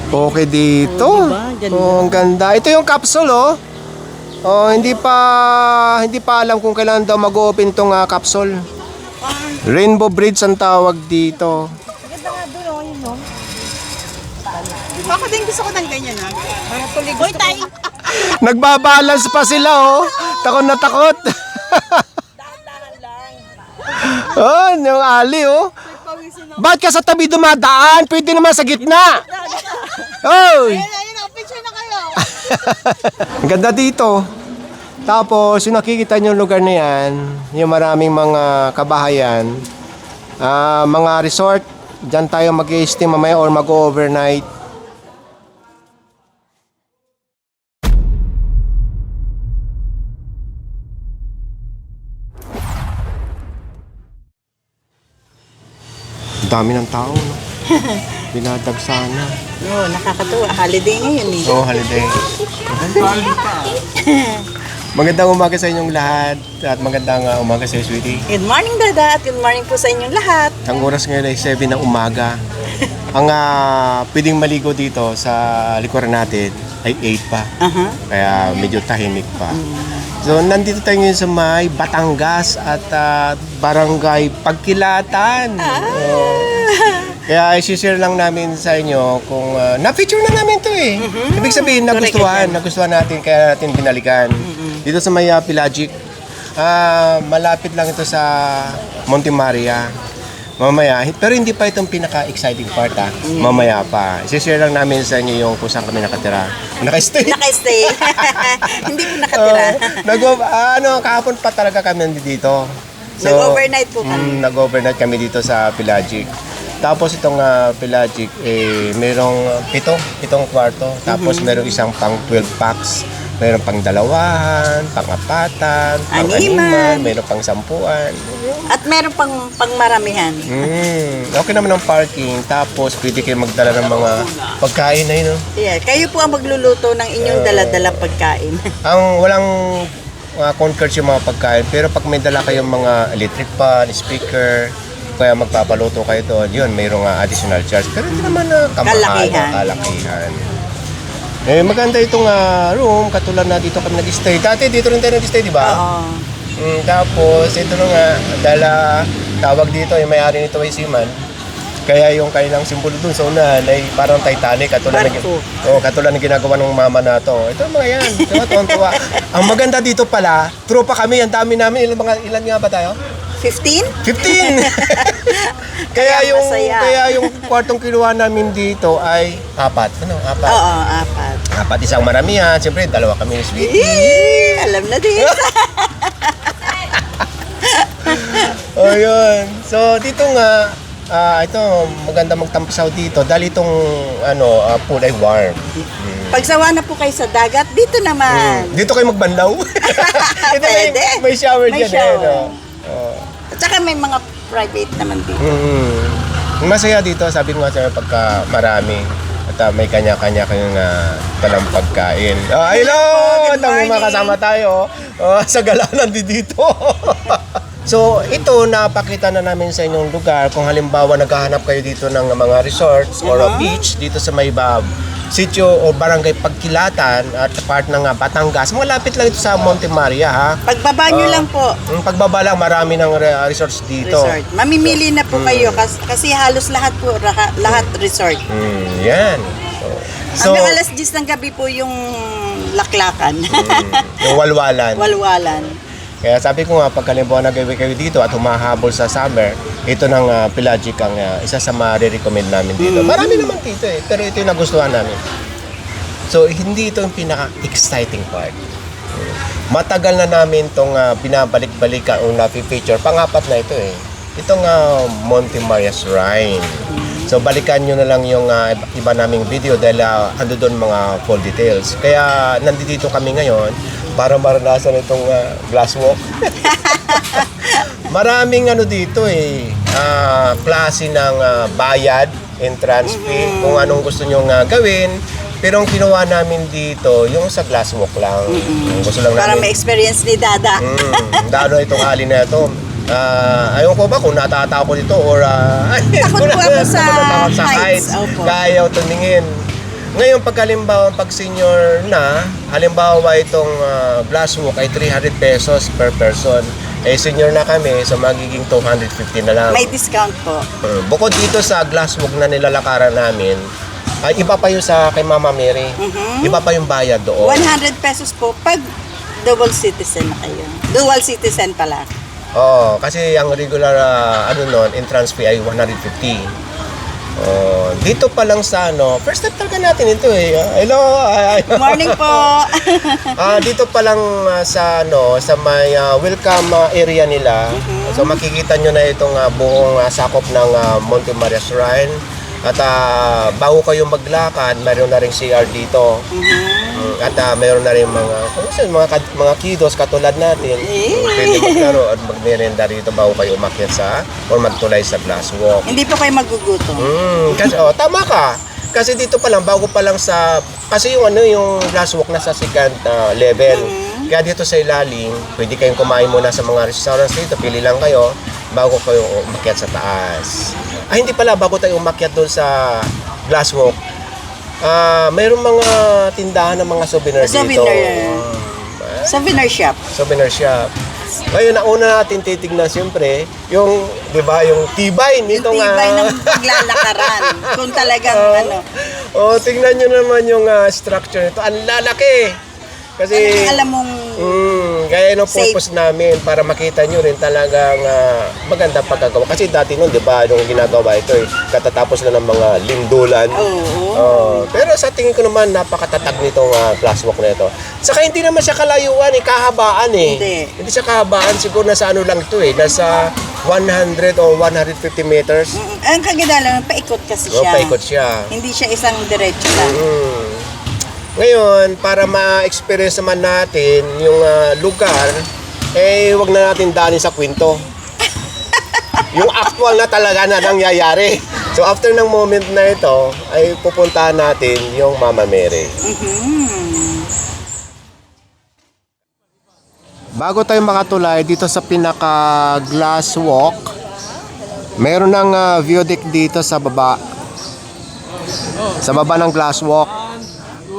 Okay dito. Diba? Ganda. Ang ganda. Ito yung capsule, oh. Oh, hindi pa alam kung kailan daw mag-open tong capsule. Rainbow Bridge ang tawag dito. Maganda nga doon, oh, yun, no? Ako din gusto ko ng ganyan, ha? Para tuloy gusto ko. Nagbabalance pa sila, oh. Takot na takot. Dahan-dahan lang. Oh, yung ali, oh. Ba't ka sa tabi dumadaan? Pwede naman sa gitna. Oy! Ayun, picture na kayo. Ang ganda dito. Tapos, yung nakikita nyo yung lugar na yan, yung maraming mga kabahayan, mga resort, dyan tayo mag-i-stay mamaya or mag-overnight. Dami ng tao, no? Binadag sana. Oo, nakakatuwa. Holiday ngayon, eh. Oh, holiday. Magandang umaga sa inyong lahat at magandang umaga sa iyo, sweetie. Good morning, Dada, at good morning po sa inyong lahat. Ang oras ngayon ay 7 ng umaga. Ang pwedeng maligo dito sa likuran natin ay 8 pa. Kaya medyo tahimik pa. So, nandito tayo ngayon sa may Batangas at Barangay Pagkilatan. Kaya i-share lang namin sa inyo kung na-feature na namin to eh. Ibig sabihin, nagustuhan natin kaya natin binalikan. Dito sa may Pelagic. Malapit lang ito sa Monte Maria. Mamaya, pero hindi pa itong pinaka-exciting part Mamaya pa. I-share lang namin sa inyo yung kung saan kami nakatira. Naka-stay. Naka-stay. Hindi po nakatira. Kahapon pa talaga kami nandito. So, Nag-overnight po kami. Nag-overnight kami dito sa Pelagic. Tapos itong Pelagic, merong pitong kwarto. Tapos merong isang pang 12 packs. Meron pang dalawahan, pang-apatan, pang-animan, meron pang 10. At meron pang pangmaramihan. Okay naman ang parking. Tapos pwede kayo magdala ng mga pagkain na yun. Yeah, kayo po ang magluluto ng inyong dala-dalang pagkain. Ang walang concurrent yung mga pagkain. Pero pag may dala kayong mga electric pan, speaker, kaya magpapaluto kayo doon, yun, mayroong additional charge. Pero hindi naman kalakihan. Maganda itong room, katulad na dito kami nag-stay. Dati dito rin tayo nag-stay, di ba? Oo. Tapos ito na nga, dahil tawag dito, yung may-ari nito ay Seaman. Kaya yung kanilang simbolo dun sa unahan ay parang Titanic, katulad ng ginagawa ng mama na to. Ito mga yan, tuwa. Ang maganda dito pala, tropa kami, ang dami namin, ilan nga ba tayo? 15? 15! kaya yung kwartong kinuha namin dito ay 4. Apat. Oo, 4. 4, isang maramihan. Siyempre, 2 kami ni Sweetie. Alam na din. Ayun. So, dito nga, ito, maganda magtampasaw dito dahil itong pool ay warm. Pagsawa na po kayo sa dagat, dito naman. Dito kayo magbanlaw. Ito Pwede. may shower May dyan. shower. At saka may mga private naman dito. Masaya dito, sabi ko nga sa'yo, pagka marami at may kanya-kanya kayong talang pagkain. Hello! Good May mga kasama tayo sa galanan dito. So, ito, napakita na namin sa inyong lugar. Kung halimbawa, naghahanap kayo dito ng mga resorts or a beach dito sa may sitio o barangay Pagkilatan at part ng Batangas. Malapit lang ito sa Monte Maria, ha? Pagbaba nyo lang po. Pagbaba lang, marami ng resorts dito. Resort. Mamimili na po kayo kasi halos lahat po, lahat resort. Yan. So, hanggang alas 10 ng gabi po yung laklakan. yung walwalan. Walwalan. Kaya sabi ko nga, pag halimbawa nag-away kayo dito at humahabol sa summer, ito ng Pelagic ang isa sa ma-recommend namin dito. Marami naman dito pero ito yung nagustuhan namin. So, hindi ito yung pinaka-exciting part. Matagal na namin itong binabalik-balikan o na-feature. Pang-apat na ito Itong Monte Maria Shrine. So, balikan nyo na lang yung iba naming video dahil ando doon mga full details. Kaya, nandito kami ngayon para maranasan itong glass walk. Maraming dito klase ng bayad, entrance fee, kung anong gusto nyo gawin. Pero ang ginawa namin dito, yung sa glass walk lang. Gusto lang para namin. may experience ni Dada. Dado itong alin na ito. Ayaw ko ba kung natatakot ito or takot po ako sa heights. Kaya tumingin. Ngayon, pag halimbawa, pag senior na, halimbawa itong glass walk ay 300 pesos per person. Eh, senior na kami, so magiging 250 na lang. May discount po. Bukod dito sa glass walk na nilalakaran namin, ay iba pa yung sa kay Mama Mary. Iba pa yung bayad doon. 100 pesos po pag double citizen na kayo. Dual citizen pala. Oo, kasi ang regular entrance fee ay 150. Dito pa lang sa first time talaga natin ito eh. Hello. Morning po. Dito pa lang sa may welcome area nila. So makikita nyo na itong buong sakop ng Monte Maria Shrine. At bago kayo maglakad, mayroon na ring CR dito. At mayroon na rin mga kiddos katulad natin. Pwede maglaro at magmerenda rito bago kayo umakyat or magtulay sa glass walk. Hindi po kayo magugutom. Kasi, tama ka. Kasi dito pa lang, bago pa lang kasi yung glass walk nasa second level. Kaya dito sa ilalim, pwede kayong kumain muna sa mga restaurants dito. Pili lang kayo bago kayo umakyat sa taas. Hindi pala, bago tayo umakyat doon sa glass walk. Mayroong mga tindahan ng mga souvenir dito. Souvenir shop. Souvenir shop. Ngayon, nauna natin titignan siyempre, yung, di ba, yung tibay nito Yung tibay ng paglalakaran. Kung talagang tingnan nyo naman yung structure nito. Ang lalaki. Kasi, alam mong kaya yung purpose namin para makita nyo rin talagang maganda pagkagawa. Kasi dati nun, di ba, nung ginagawa ito, katatapos na ng mga lindulan. Pero sa tingin ko naman, napakatatag nitong glass walk na ito. Saka hindi naman siya kalayuan, kahabaan Hindi siya kahabaan, siguro nasa lang ito nasa 100 or 150 meters. Ang kaganda paikot kasi siya. Paikot siya. Hindi siya isang diretso lang. Ngayon, para ma-experience naman natin yung lugar, wag na natin daanin sa kwento. Yung actual na talaga na nangyayari. So after ng moment na ito, ay pupuntahan natin yung Mama Mary. Bago tayo makatulay dito sa pinaka glass walk, mayroon ng view deck dito sa baba. Sa baba ng glass walk.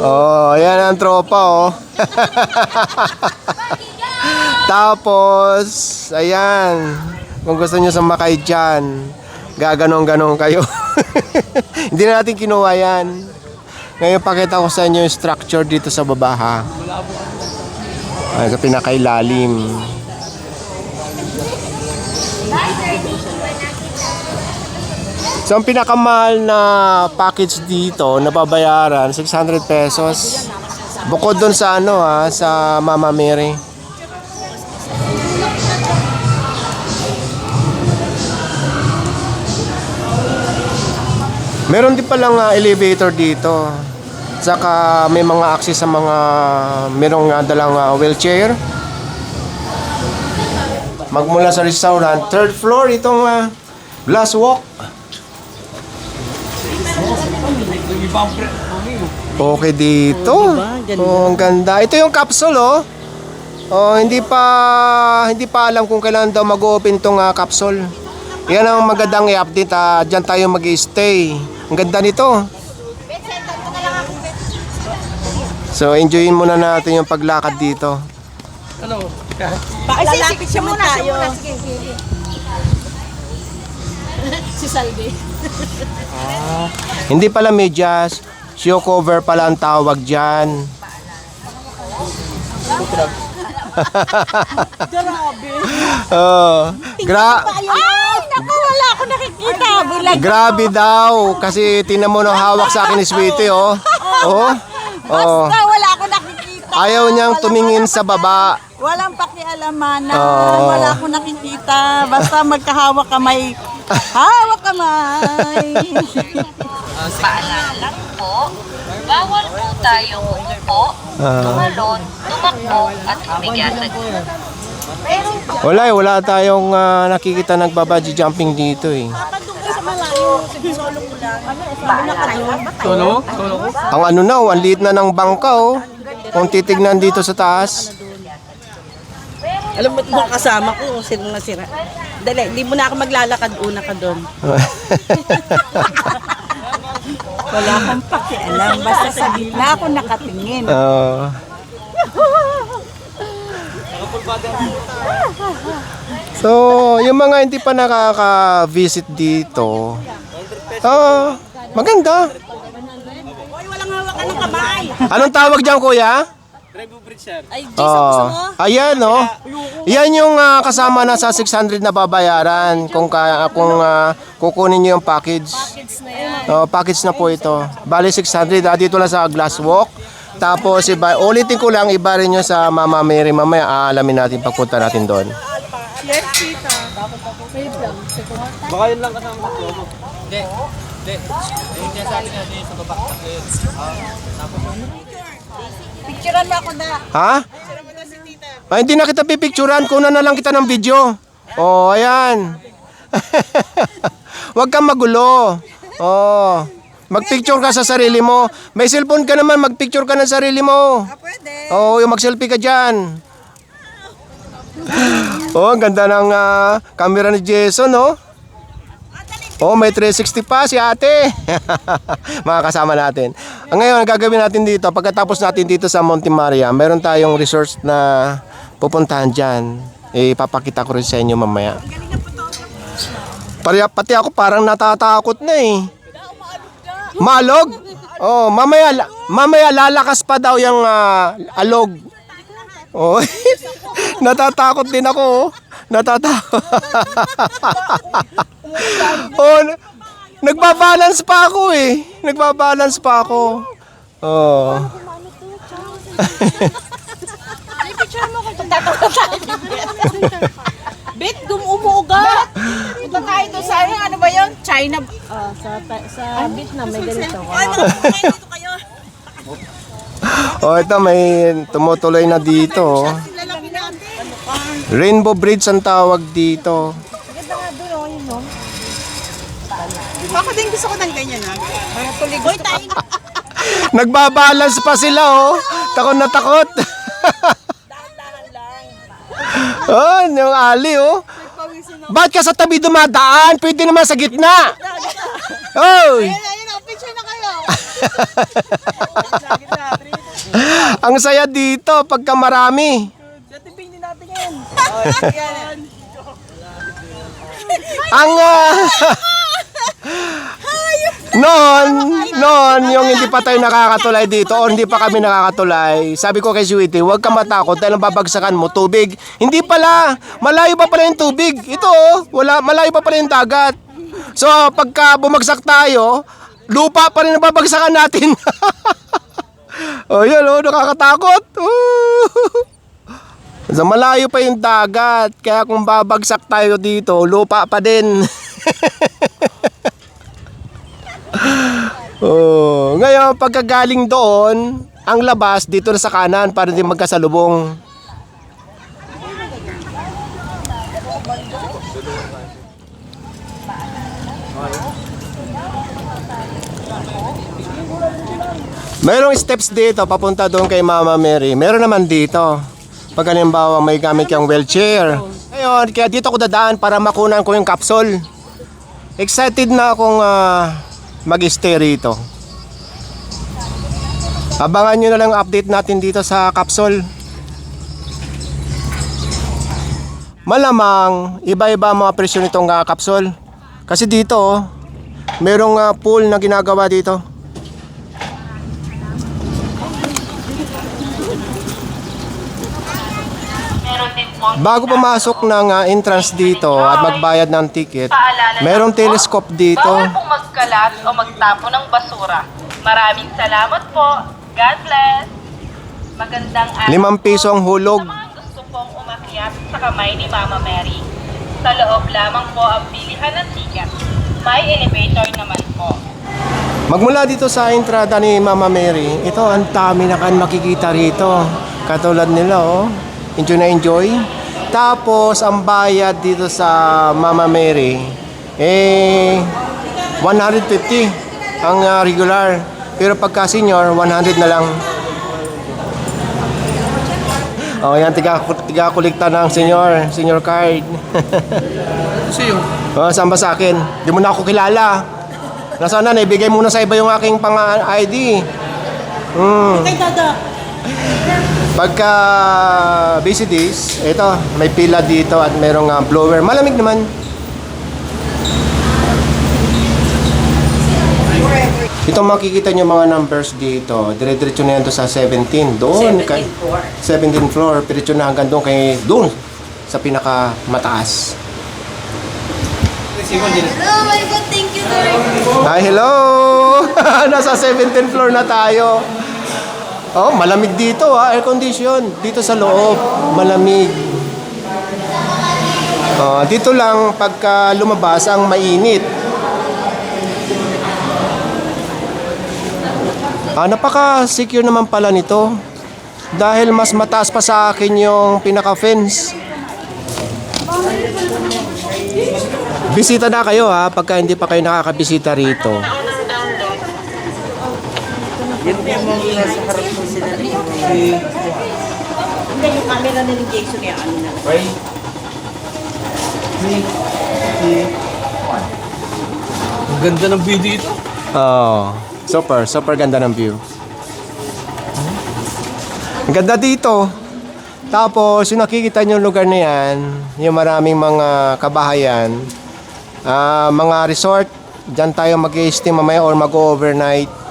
Ayan ang tropa Tapos, ayan. Kung gusto nyo sumakay dyan, gaganong-ganong kayo. Hindi na natin kinuha yan. Ngayon pakita ko sa inyo yung structure dito sa baba ha. Ay, sa pinakailalim. So ang pinakamahal na package dito na babayaran 600 pesos. Bukod doon sa sa Mama Mary. Meron din palang elevator dito. Saka may mga access sa merong dalang wheelchair. Magmula sa restaurant, third floor itong glass walk. Okay dito. Ang ganda. Ito yung capsule hindi pa alam kung kailan daw mag-open tong capsule. Yan ang magandang i-update. Diyan tayo mag-stay. Ang ganda nito. So enjoyin muna natin yung paglakad dito. Lalapit siya muna tayo. Si Salvi. Hindi pala medyas. Show cover pala ang tawag dyan. Ay, naku, wala ako nakikita. Bulag. Grabe daw. Kasi tinan mo nang hawak sa akin ni Sweetie Basta wala ako nakikita. Ayaw niyang tumingin sa baba. Walang pakialamanan. Wala ako nakikita. Basta magkahawak kamay. Hawak kamay. Paalala po, bawal po tayong umupo, tumalon, tumakbo at humigatan. Wala tayong nakikita nagbabungee jumping dito Ang ang liit na ng bangka Kung titignan dito sa taas. Alam mo itong kasama ko, sino nasira. Dali, hindi mo na ako maglalakad, una ka doon. Wala akong pakialam. Basta sa gitna ako nakatingin. So, yung mga hindi pa nakaka-visit dito, maganda. Anong tawag dyan, kuya? Ay, Jason, gusto mo? Ayan, no? Yan yung kasama na sa 600 na babayaran kung kukunin nyo yung package. Kids na yan. Package na po ito. Bali 600, dito lang sa Glass Walk. Tapos, ulitin ko lang, iba rin nyo sa Mama Mary. Mamaya, aalamin natin pagpunta natin doon. Baka yun lang kasama ko. Hindi. Hindi sa atin natin sa baba. Picturean mo ako na. Ha? Hindi na kita pipicturan. Kuna na lang kita ng video. Ayan. Huwag kang magulo. Mag-picture ka sa sarili mo. May cellphone ka naman, mag-picture ka ng sarili mo. Pwede. Yung mag-selfie ka dyan. Ang ganda ng camera ni Jason, no? May 360 pa si ate. Mga kasama natin. Ngayon, gagawin natin dito, pagkatapos natin dito sa Monte Maria, meron tayong resort na pupuntahan dyan. Ipapakita ko rin sa inyo mamaya. Pati ako parang natatakot na eh. Maalog? Mamaya lalakas pa daw yung alog. Natatakot din ako. Natatakot. Nagbabalance pa ako eh. Nagbabalance pa ako. Bet, umuuga. Ito tayo doon sa ano ba yun? China. Sa Vietnam, may ganito. Dito kayo. Ito may tumutuloy na dito. Lalaki natin. Rainbow Bridge ang tawag dito. Ako din gusto ko ng ganyan ha. Hoy, tayo. Nagbabalance pa sila Takot na takot. Yung ali Ba't ka sa tabi dumadaan? Pwede naman sa gitna. Oy. Ayun, picture na kayo. Ang saya dito pagka marami. Ang noon, yung hindi pa tayo nakakatulay dito o hindi pa kami nakakatulay, sabi ko kay Sweetie, huwag ka matakot dahil ang babagsakan mo, tubig. Hindi pala, malayo pa pala yung tubig. Ito malayo pa pala yung dagat. So, pagka bumagsak tayo, lupa pa rin ang babagsakan natin. Yun, nakakatakot. So, malayo pa yung dagat, kaya kung babagsak tayo dito, lupa pa din. Ngayon, pagkagaling doon, ang labas dito na sa kanan para hindi magkasalubong. Mayroong steps dito papunta doon kay Mama Mary. Meron naman dito. Pag halimbawa may gamit kang wheelchair. Ngayon, kaya dito ako dadaan para makunan ko yung capsule. Excited na akong mag-stay rito. Abangan nyo na lang update natin dito sa capsule. Malamang iba-iba mga presyo nitong capsule. Kasi dito merong pool na ginagawa dito. Bago pumasok ng entrance dito at magbayad ng ticket, merong telescope dito. Bawal pong magkalat o magtapo ng basura. Maraming salamat po. God bless. Magandang araw 5 piso ang hulog. sa mga gusto pong umakyat sa kamay ni Mama Mary. Sa loob lamang po ang bilihan ng ticket. May elevator naman po. Magmula dito sa entrada ni Mama Mary, ito ang dami na kan makikita rito. Katulad nila enjoy na enjoy. Tapos ang bayad dito sa Mama Mary 150 ang regular. Pero pagka senior 100 na lang. Yan tiga kolekta ng senior card. Sa'yo? Saan ba sa akin? Di mo na ako kilala. Nasaan na? Naibigay muna sa iba yung aking pang-ID. Kay Dada. Pagka busy days, ito, may pila dito at merong blower. Malamig naman. Ito makikita nyo mga numbers dito. Dire-diretso na yan to sa 17. Doon. 17th floor. 17th floor. Diretso na hanggang doon kay doon sa pinaka mataas. Hello, my God, thank you, Lord. Hi, hello! Nasa 17th floor na tayo. Oh, malamig dito ha. Air condition. Dito sa loob. Malamig. Oh, dito lang pagka lumabas ang mainit. Napaka-secure naman pala nito. Dahil mas mataas pa sa akin yung pinaka-fence. Bisita na kayo ha, pagka hindi pa kayo nakakabisita rito. Yan po yung mga nasa harap mo sila. Hindi, yung camera na ni Jason yan. Ano na. Ang ganda ng view dito. Oh, super ganda ng view. Ang ganda dito. Tapos, yung nakikita nyo yung lugar na yan, yung maraming mga kabahayan, mga resort, dyan tayo mag-i-stay mamaya or mag-overnight.